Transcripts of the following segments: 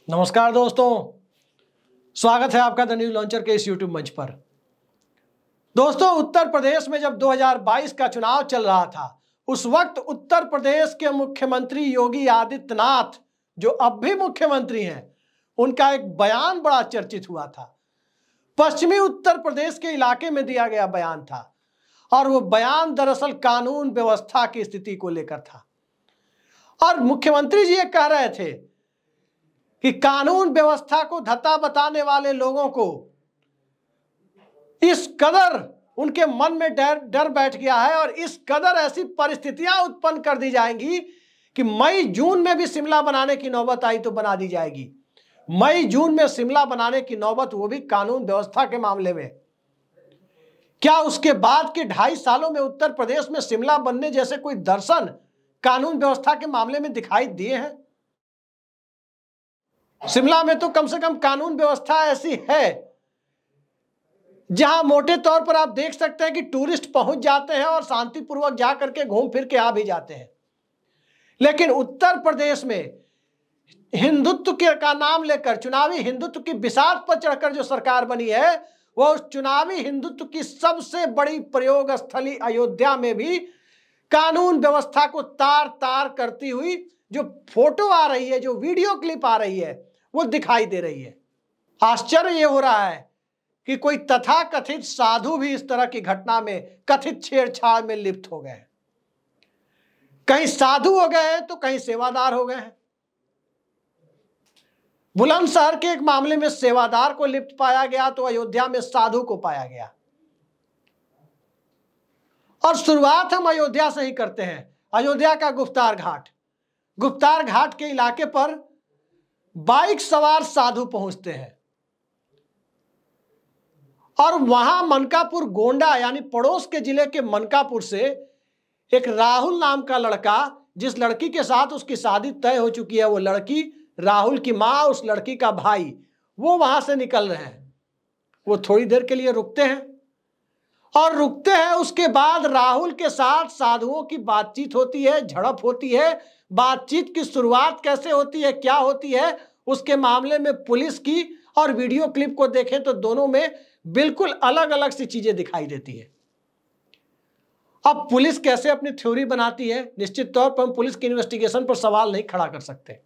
नमस्कार दोस्तों, स्वागत है आपका द न्यूज लॉन्चर के इस यूट्यूब मंच पर। दोस्तों, उत्तर प्रदेश में जब 2022 का चुनाव चल रहा था, उस वक्त उत्तर प्रदेश के मुख्यमंत्री योगी आदित्यनाथ, जो अब भी मुख्यमंत्री हैं, उनका एक बयान बड़ा चर्चित हुआ था। पश्चिमी उत्तर प्रदेश के इलाके में दिया गया बयान था और वो बयान दरअसल कानून व्यवस्था की स्थिति को लेकर था। और मुख्यमंत्री जी ये कह रहे थे कि कानून व्यवस्था को धत्ता बताने वाले लोगों को इस कदर उनके मन में डर बैठ गया है और इस कदर ऐसी परिस्थितियां उत्पन्न कर दी जाएंगी कि मई जून में भी शिमला बनाने की नौबत आई तो बना दी जाएगी। मई जून में शिमला बनाने की नौबत, वो भी कानून व्यवस्था के मामले में। क्या उसके बाद के 2.5 सालों में उत्तर प्रदेश में शिमला बनने जैसे कोई दर्शन कानून व्यवस्था के मामले में दिखाई दिए हैं? शिमला में तो कम से कम कानून व्यवस्था ऐसी है जहां मोटे तौर पर आप देख सकते हैं कि टूरिस्ट पहुंच जाते हैं और शांतिपूर्वक जा करके घूम फिर के आ भी जाते हैं। लेकिन उत्तर प्रदेश में हिंदुत्व का नाम लेकर, चुनावी हिंदुत्व की बिसात पर चढ़कर जो सरकार बनी है, वह उस चुनावी हिंदुत्व की सबसे बड़ी प्रयोग स्थली अयोध्या में भी कानून व्यवस्था को तार तार करती हुई जो फोटो आ रही है, जो वीडियो क्लिप आ रही है, वो दिखाई दे रही है। आश्चर्य ये हो रहा है कि कोई तथाकथित साधु भी इस तरह की घटना में, कथित छेड़छाड़ में लिप्त हो गए। कहीं साधु हो गए हैं तो कहीं सेवादार हो गए हैं। बुलंदशहर के एक मामले में सेवादार को लिप्त पाया गया तो अयोध्या में साधु को पाया गया। और शुरुआत हम अयोध्या से ही करते हैं। अयोध्या का गुप्तार घाट, गुप्तार घाट के इलाके पर बाइक सवार साधु पहुंचते हैं और वहां मनकापुर गोंडा यानी पड़ोस के जिले के मनकापुर से एक राहुल नाम का लड़का, जिस लड़की के साथ उसकी शादी तय हो चुकी है, वो लड़की, राहुल की मां, उस लड़की का भाई, वो वहां से निकल रहे हैं। वो थोड़ी देर के लिए रुकते हैं और रुकते हैं। उसके बाद राहुल के साथ साधुओं की बातचीत होती है, झड़प होती है। बातचीत की शुरुआत कैसे होती है, क्या होती है, उसके मामले में पुलिस की और वीडियो क्लिप को देखें तो दोनों में बिल्कुल अलग अलग सी चीजें दिखाई देती है। अब पुलिस कैसे अपनी थ्योरी बनाती है, निश्चित तौर पर हम पुलिस की इन्वेस्टिगेशन पर सवाल नहीं खड़ा कर सकते।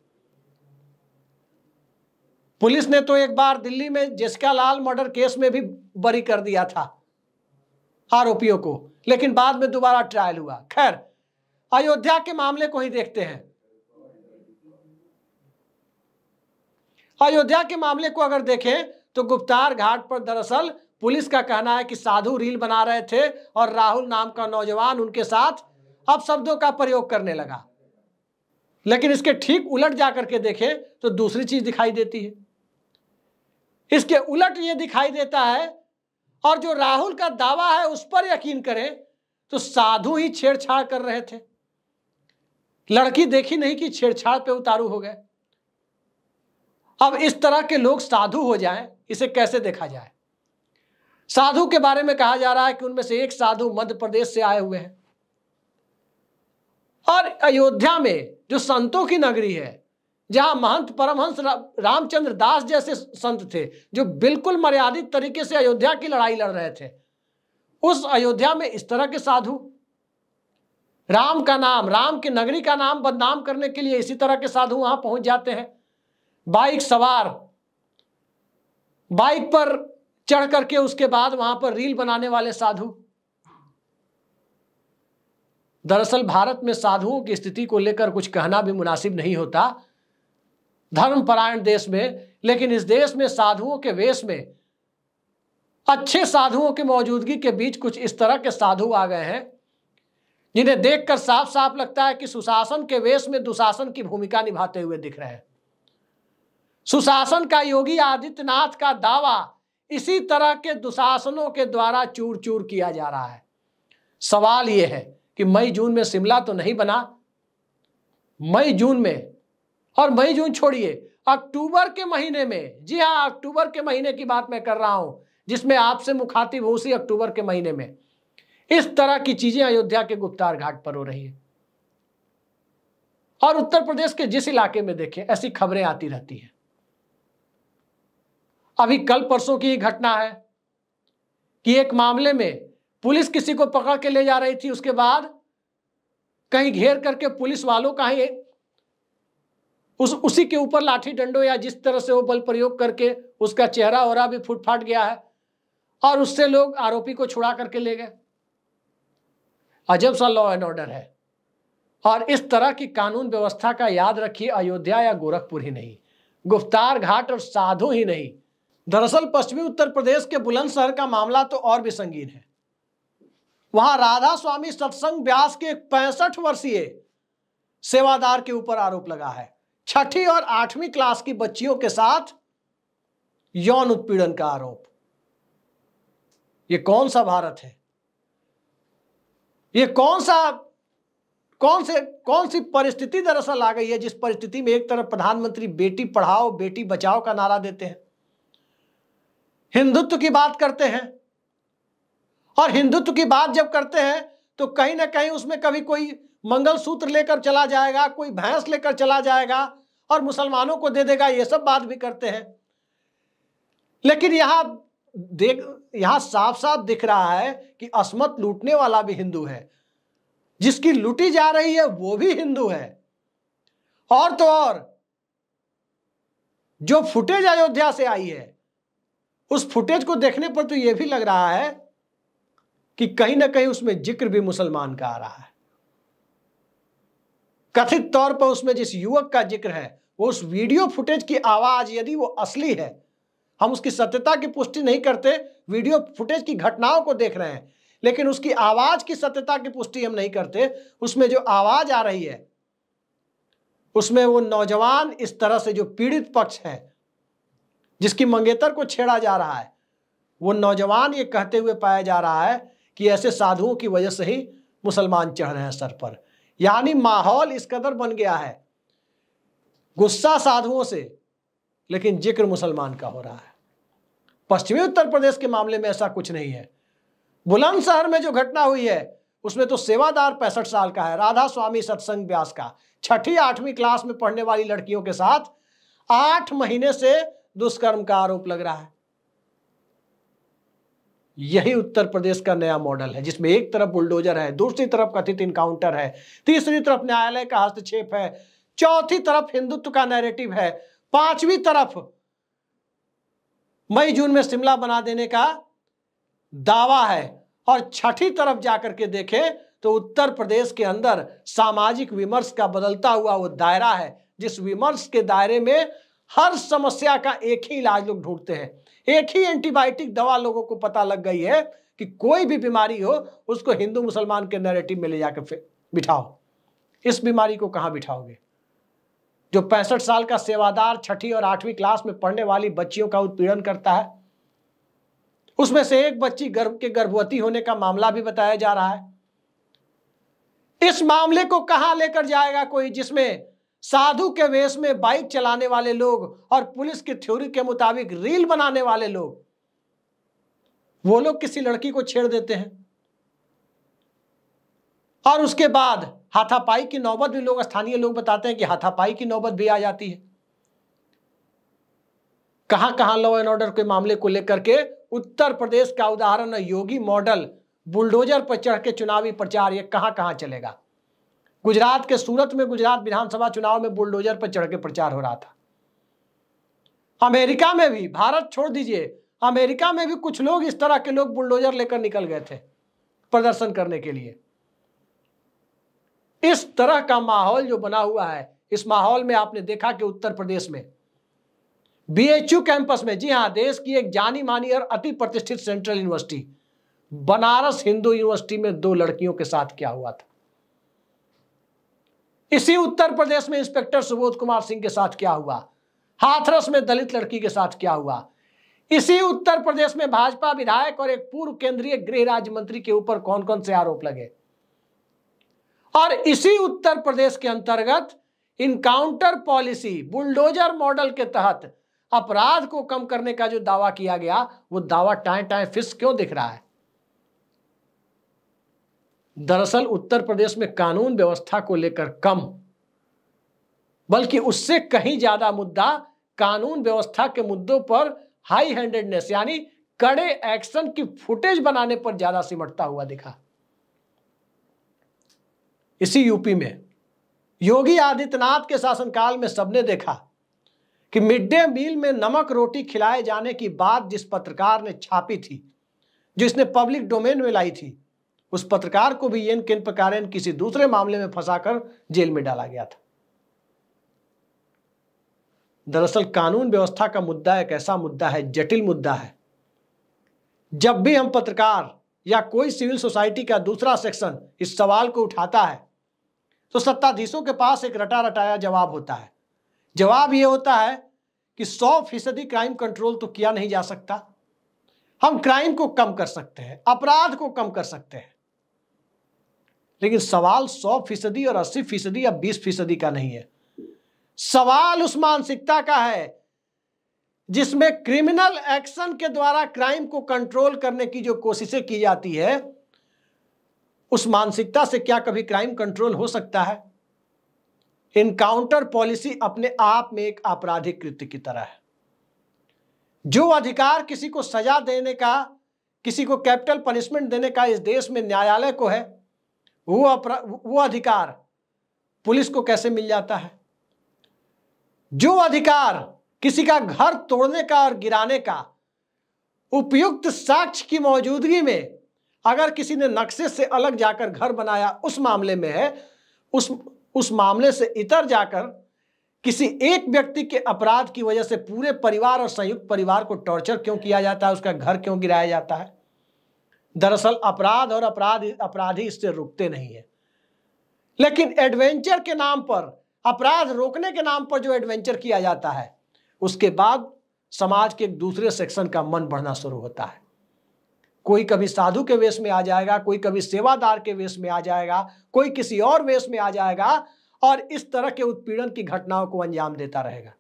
पुलिस ने तो एक बार दिल्ली में जेसिका लाल मर्डर केस में भी बरी कर दिया था आरोपियों को, लेकिन बाद में दोबारा ट्रायल हुआ। खैर, अयोध्या के मामले को ही देखते हैं। अयोध्या के मामले को अगर देखें तो गुप्तार घाट पर दरअसल पुलिस का कहना है कि साधु रील बना रहे थे और राहुल नाम का नौजवान उनके साथ अपशब्दों का प्रयोग करने लगा। लेकिन इसके ठीक उलट जाकर के देखें तो दूसरी चीज दिखाई देती है। इसके उलट ये दिखाई देता है, और जो राहुल का दावा है उस पर यकीन करें तो साधु ही छेड़छाड़ कर रहे थे। लड़की देखी नहीं कि छेड़छाड़ पे उतारू हो गए। अब इस तरह के लोग साधु हो जाएं, इसे कैसे देखा जाए? साधु के बारे में कहा जा रहा है कि उनमें से एक साधु मध्य प्रदेश से आए हुए हैं। और अयोध्या में जो संतों की नगरी है, जहां महंत परमहंस रामचंद्र दास जैसे संत थे जो बिल्कुल मर्यादित तरीके से अयोध्या की लड़ाई लड़ रहे थे, उस अयोध्या में इस तरह के साधु राम का नाम, राम की नगरी का नाम बदनाम करने के लिए इसी तरह के साधु वहां पहुंच जाते हैं। बाइक सवार, बाइक पर चढ़ करके उसके बाद वहां पर रील बनाने वाले साधु। दरअसल भारत में साधुओं की स्थिति को लेकर कुछ कहना भी मुनासिब नहीं होता, धर्मपरायण देश में। लेकिन इस देश में साधुओं के वेश में, अच्छे साधुओं की मौजूदगी के बीच कुछ इस तरह के साधु आ गए हैं जिन्हें देखकर साफ साफ लगता है कि सुशासन के वेश में दुशासन की भूमिका निभाते हुए दिख रहे हैं। सुशासन का योगी आदित्यनाथ का दावा इसी तरह के दुशासनों के द्वारा चूर चूर किया जा रहा है। सवाल यह है कि मई जून में शिमला तो नहीं बना, मई जून में, और मई जून छोड़िए, अक्टूबर के महीने में, जी हां, अक्टूबर के महीने की बात मैं कर रहा हूं, जिसमें आपसे मुखातिब हूं, उसी अक्टूबर के महीने में इस तरह की चीजें अयोध्या के गुप्तार घाट पर हो रही है। और उत्तर प्रदेश के जिस इलाके में देखें ऐसी खबरें आती रहती हैं। अभी कल परसों की घटना है कि एक मामले में पुलिस किसी को पकड़ के ले जा रही थी, उसके बाद कहीं घेर करके पुलिस वालों का ही उसी के ऊपर लाठी डंडो या जिस तरह से वो बल प्रयोग करके उसका चेहरा और भी फूट फाट गया है और उससे लोग आरोपी को छुड़ा करके ले गए। अजब सा लॉ एंड ऑर्डर है। और इस तरह की कानून व्यवस्था का याद रखिए, अयोध्या या गोरखपुर ही नहीं, गुफ्तार घाट और साधु ही नहीं, दरअसल पश्चिमी उत्तर प्रदेश के बुलंदशहर का मामला तो और भी संगीन है। वहां राधा स्वामी सत्संग व्यास के एक 65 वर्षीय सेवादार के ऊपर आरोप लगा है 6ठी और 8वीं क्लास की बच्चियों के साथ यौन उत्पीड़न का आरोप। ये कौन सा भारत है? ये कौन सी परिस्थिति दरअसल आ गई है, जिस परिस्थिति में एक तरफ प्रधानमंत्री बेटी पढ़ाओ बेटी बचाओ का नारा देते हैं, हिंदुत्व की बात करते हैं, और हिंदुत्व की बात जब करते हैं तो कहीं ना कहीं उसमें कभी कोई मंगलसूत्र लेकर चला जाएगा, कोई भैंस लेकर चला जाएगा और मुसलमानों को दे देगा, ये सब बात भी करते हैं। लेकिन यहां साफ साफ दिख रहा है कि अस्मत लूटने वाला भी हिंदू है, जिसकी लूटी जा रही है वो भी हिंदू है। और तो और जो फुटेज अयोध्या से आई है, उस फुटेज को देखने पर तो यह भी लग रहा है कि कहीं ना कहीं उसमें जिक्र भी मुसलमान का आ रहा है। कथित तौर पर उसमें जिस युवक का जिक्र है, वो उस वीडियो फुटेज की आवाज यदि वो असली है, हम उसकी सत्यता की पुष्टि नहीं करते, वीडियो फुटेज की घटनाओं को देख रहे हैं, लेकिन उसकी आवाज की सत्यता की पुष्टि हम नहीं करते। उसमें जो आवाज आ रही है, उसमें वो नौजवान इस तरह से जो पीड़ित पक्ष है, जिसकी मंगेतर को छेड़ा जा रहा है, वो नौजवान ये कहते हुए पाया जा रहा है कि ऐसे साधुओं की वजह से ही मुसलमान चढ़ रहे हैं सर पर। यानी माहौल इस कदर बन गया है, गुस्सा साधुओं से, लेकिन जिक्र मुसलमान का हो रहा है। पश्चिमी उत्तर प्रदेश के मामले में ऐसा कुछ नहीं है। बुलंदशहर में जो घटना हुई है उसमें तो सेवादार 65 साल का है, राधा स्वामी सत्संग व्यास का 6ठी 8वीं क्लास में पढ़ने वाली लड़कियों के साथ 8 महीने से दुष्कर्म का आरोप लग रहा है। यही उत्तर प्रदेश का नया मॉडल है, जिसमें एक तरफ बुलडोजर है, दूसरी तरफ कथित इनकाउंटर है, तीसरी तरफ न्यायालय का हस्तक्षेप है, चौथी तरफ हिंदुत्व का नैरेटिव है, 5वीं तरफ मई जून में शिमला बना देने का दावा है, और 6ठी तरफ जाकर के देखें तो उत्तर प्रदेश के अंदर सामाजिक विमर्श का बदलता हुआ वो दायरा है, जिस विमर्श के दायरे में हर समस्या का एक ही इलाज लोग ढूंढते हैं। एक ही एंटीबायोटिक दवा लोगों को पता लग गई है कि कोई भी बीमारी हो उसको हिंदू मुसलमान के नैरेटिव में ले जाकर बिठाओ। इस बीमारी को कहां बिठाओगे? जो 65 साल का सेवादार 6ठी और 8वीं क्लास में पढ़ने वाली बच्चियों का उत्पीड़न करता है, उसमें से एक बच्ची गर्भवती होने का मामला भी बताया जा रहा है। इस मामले को कहां लेकर जाएगा कोई, जिसमें साधु के वेश में बाइक चलाने वाले लोग और पुलिस की थ्योरी के मुताबिक रील बनाने वाले लोग, वो लोग किसी लड़की को छेड़ देते हैं और उसके बाद हाथापाई की नौबत भी स्थानीय लोग बताते हैं कि हाथापाई की नौबत भी आ जाती है। कहां कहां लॉ एंड ऑर्डर के मामले को लेकर के उत्तर प्रदेश का उदाहरण योगी मॉडल, बुलडोजर पर चढ़ के चुनावी प्रचार, ये कहां कहां चलेगा? गुजरात के सूरत में गुजरात विधानसभा चुनाव में बुलडोजर पर चढ़ के प्रचार हो रहा था। अमेरिका में भी, भारत छोड़ दीजिए, अमेरिका में भी कुछ लोग इस तरह के लोग बुलडोजर लेकर निकल गए थे प्रदर्शन करने के लिए। इस तरह का माहौल जो बना हुआ है, इस माहौल में आपने देखा कि उत्तर प्रदेश में बीएचयू कैंपस में, जी हां, देश की एक जानी मानी और अति प्रतिष्ठित central university Banaras Hindu university में 2 लड़कियों के साथ क्या हुआ था। इसी उत्तर प्रदेश में इंस्पेक्टर सुबोध कुमार सिंह के साथ क्या हुआ, हाथरस में दलित लड़की के साथ क्या हुआ। इसी उत्तर प्रदेश में भाजपा विधायक और एक पूर्व केंद्रीय गृह राज्य मंत्री के ऊपर कौन कौन से आरोप लगे। और इसी उत्तर प्रदेश के अंतर्गत इनकाउंटर पॉलिसी, बुलडोजर मॉडल के तहत अपराध को कम करने का जो दावा किया गया, वो दावा टाएं टाएं फिस क्यों दिख रहा है? दरअसल उत्तर प्रदेश में कानून व्यवस्था को लेकर कम, बल्कि उससे कहीं ज्यादा मुद्दा कानून व्यवस्था के मुद्दों पर हाई हैंडेडनेस यानी कड़े एक्शन की फुटेज बनाने पर ज्यादा सिमटता हुआ दिखा। इसी यूपी में योगी आदित्यनाथ के शासनकाल में सबने देखा कि मिड डे मील में नमक रोटी खिलाए जाने की बात जिस पत्रकार ने छापी थी, जो इसने पब्लिक डोमेन में लाई थी, उस पत्रकार को भी किन प्रकार किसी दूसरे मामले में फंसाकर जेल में डाला गया था। दरअसल कानून व्यवस्था का मुद्दा एक ऐसा मुद्दा है, जटिल मुद्दा है। जब भी हम पत्रकार या कोई सिविल सोसाइटी का दूसरा सेक्शन इस सवाल को उठाता है तो सत्ताधीशों के पास एक रटा रटाया जवाब होता है। जवाब यह होता है कि 100% क्राइम कंट्रोल तो किया नहीं जा सकता, हम क्राइम को कम कर सकते हैं, अपराध को कम कर सकते हैं। लेकिन सवाल 100% और 80% या 20% का नहीं है। सवाल उस मानसिकता का है जिसमें क्रिमिनल एक्शन के द्वारा क्राइम को कंट्रोल करने की जो कोशिशें की जाती है, उस मानसिकता से क्या कभी क्राइम कंट्रोल हो सकता है? इनकाउंटर पॉलिसी अपने आप में एक आपराधिक कृत्य की तरह है। जो अधिकार किसी को सजा देने का, किसी को कैपिटल पनिशमेंट देने का इस देश में न्यायालय को है, वो अधिकार पुलिस को कैसे मिल जाता है? जो अधिकार किसी का घर तोड़ने का और गिराने का उपयुक्त साक्ष्य की मौजूदगी में अगर किसी ने नक्शे से अलग जाकर घर बनाया उस मामले में है, उस मामले से इतर जाकर किसी एक व्यक्ति के अपराध की वजह से पूरे परिवार और संयुक्त परिवार को टॉर्चर क्यों किया जाता है, उसका घर क्यों गिराया जाता है? दरअसल अपराध और अपराधी इससे रुकते नहीं है। लेकिन एडवेंचर के नाम पर, अपराध रोकने के नाम पर जो एडवेंचर किया जाता है, उसके बाद समाज के एक दूसरे सेक्शन का मन बढ़ना शुरू होता है। कोई कभी साधु के वेश में आ जाएगा, कोई कभी सेवादार के वेश में आ जाएगा, कोई किसी और वेश में आ जाएगा और इस तरह के उत्पीड़न की घटनाओं को अंजाम देता रहेगा।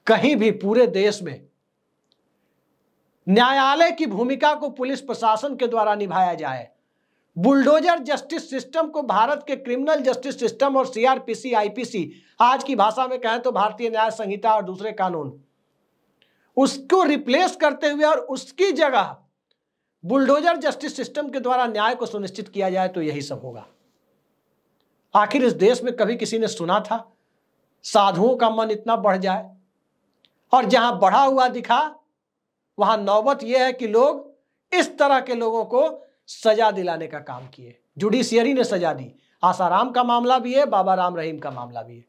कहीं भी पूरे देश में न्यायालय की भूमिका को पुलिस प्रशासन के द्वारा निभाया जाए, बुलडोजर जस्टिस सिस्टम को भारत के क्रिमिनल जस्टिस सिस्टम और सीआरपीसी, आईपीसी, आज की भाषा में कहें तो भारतीय न्याय संहिता और दूसरे कानून, उसको रिप्लेस करते हुए और उसकी जगह बुलडोजर जस्टिस सिस्टम के द्वारा न्याय को सुनिश्चित किया जाए तो यही सब होगा। आखिर इस देश में कभी किसी ने सुना था साधुओं का मन इतना बढ़ जाए? और जहां बढ़ा हुआ दिखा वहां नौबत यह है कि लोग इस तरह के लोगों को सजा दिलाने का काम किए। जुडिशियरी ने सजा दी। आसाराम का मामला भी है, बाबा राम रहीम का मामला भी है।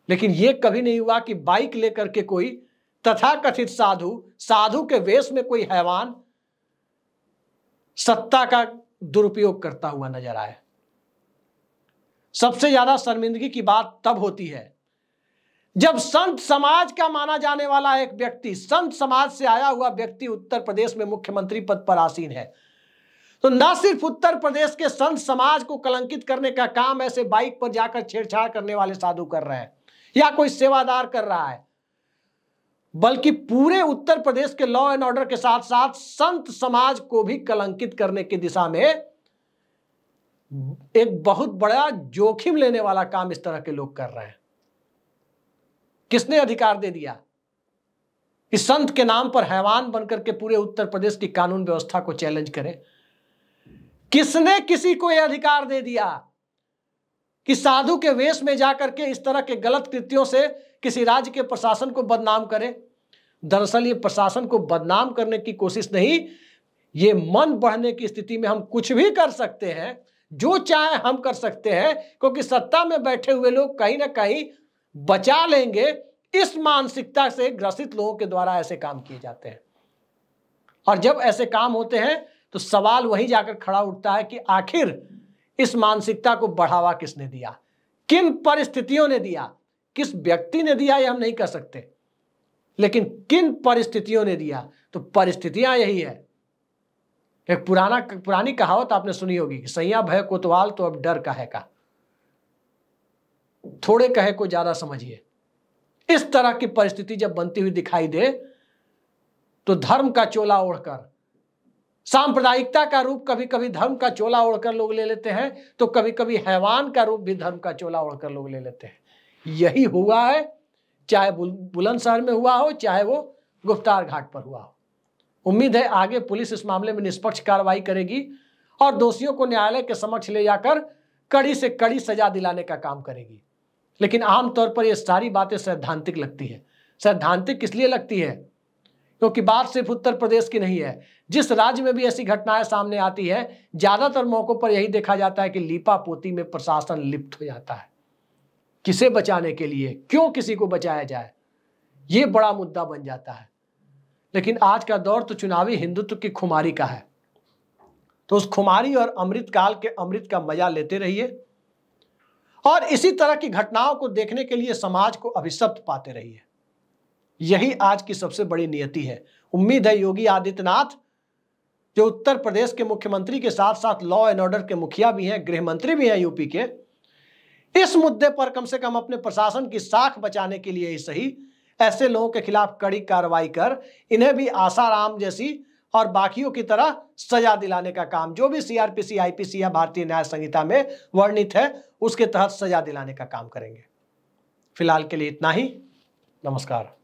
लेकिन यह कभी नहीं हुआ कि बाइक लेकर के कोई तथाकथित साधु के वेश में कोई हैवान सत्ता का दुरुपयोग करता हुआ नजर आए। सबसे ज्यादा शर्मिंदगी की बात तब होती है जब संत समाज का माना जाने वाला एक व्यक्ति, संत समाज से आया हुआ व्यक्ति उत्तर प्रदेश में मुख्यमंत्री पद पर आसीन है, तो न सिर्फ उत्तर प्रदेश के संत समाज को कलंकित करने का काम ऐसे बाइक पर जाकर छेड़छाड़ करने वाले साधु कर रहे हैं या कोई सेवादार कर रहा है, बल्कि पूरे उत्तर प्रदेश के लॉ एंड ऑर्डर के साथ साथ संत समाज को भी कलंकित करने की दिशा में एक बहुत बड़ा जोखिम लेने वाला काम इस तरह के लोग कर रहे हैं। किसने अधिकार दे दिया कि संत के नाम पर हैवान बनकर के पूरे उत्तर प्रदेश की कानून व्यवस्था को चैलेंज करे? किसने किसी को यह अधिकार दे दिया कि साधु के वेश में जाकर के इस तरह के गलत कृत्यों से किसी राज्य के प्रशासन को बदनाम करे? दरअसल ये प्रशासन को बदनाम करने की कोशिश नहीं, ये मन बढ़ने की स्थिति में हम कुछ भी कर सकते हैं, जो चाहे हम कर सकते हैं, क्योंकि सत्ता में बैठे हुए लोग कहीं ना कहीं बचा लेंगे। इस मानसिकता से ग्रसित लोगों के द्वारा ऐसे काम किए जाते हैं। और जब ऐसे काम होते हैं तो सवाल वहीं जाकर खड़ा उठता है कि आखिर इस मानसिकता को बढ़ावा किसने दिया, किन परिस्थितियों ने दिया? किस व्यक्ति ने दिया यह हम नहीं कह सकते, लेकिन किन परिस्थितियों ने दिया? तो परिस्थितियां यही है। एक पुरानी कहावत आपने सुनी होगी कि सैया भय कोतवाल तो अब डर काहे का, थोड़े कहे को ज्यादा समझिए। इस तरह की परिस्थिति जब बनती हुई दिखाई दे तो धर्म का चोला ओढ़कर, सांप्रदायिकता का रूप कभी कभी धर्म का चोला ओढ़कर लोग ले लेते हैं, तो कभी कभी हैवान का रूप भी धर्म का चोला ओढ़कर लोग ले लेते हैं। यही हुआ है चाहे बुलंदशहर में हुआ हो, चाहे वो गुफ्तार घाट पर हुआ हो। उम्मीद है आगे पुलिस इस मामले में निष्पक्ष कार्रवाई करेगी और दोषियों को न्यायालय के समक्ष ले जाकर कड़ी से कड़ी सजा दिलाने का काम करेगी। लेकिन आमतौर पर ये सारी बातें सैद्धांतिक लगती है। सैद्धांतिक इसलिए लगती है क्योंकि बात सिर्फ उत्तर प्रदेश की नहीं है। जिस राज्य में भी ऐसी घटनाएं सामने आती है, ज्यादातर मौकों पर यही देखा जाता है कि लीपापोती में प्रशासन लिप्त हो जाता है। किसे बचाने के लिए, क्यों किसी को बचाया जाए, ये बड़ा मुद्दा बन जाता है। लेकिन आज का दौर तो चुनावी हिंदुत्व की खुमारी का है, तो उस खुमारी और अमृत काल के अमृत का मजा लेते रहिए और इसी तरह की घटनाओं को देखने के लिए समाज को अभिशप्त पाते रहिए। यही आज की सबसे बड़ी नियति है। उम्मीद है योगी आदित्यनाथ, जो उत्तर प्रदेश के मुख्यमंत्री के साथ साथ लॉ एंड ऑर्डर के मुखिया भी हैं, गृह मंत्री भी हैं यूपी के, इस मुद्दे पर कम से कम अपने प्रशासन की साख बचाने के लिए ही सही ऐसे लोगों के खिलाफ कड़ी कार्रवाई कर इन्हें भी आसाराम जैसी और बाकियों की तरह सजा दिलाने का काम, जो भी सीआरपीसी, आईपीसी या भारतीय न्याय संहिता में वर्णित है, उसके तहत सजा दिलाने का काम करेंगे। फिलहाल के लिए इतना ही। नमस्कार।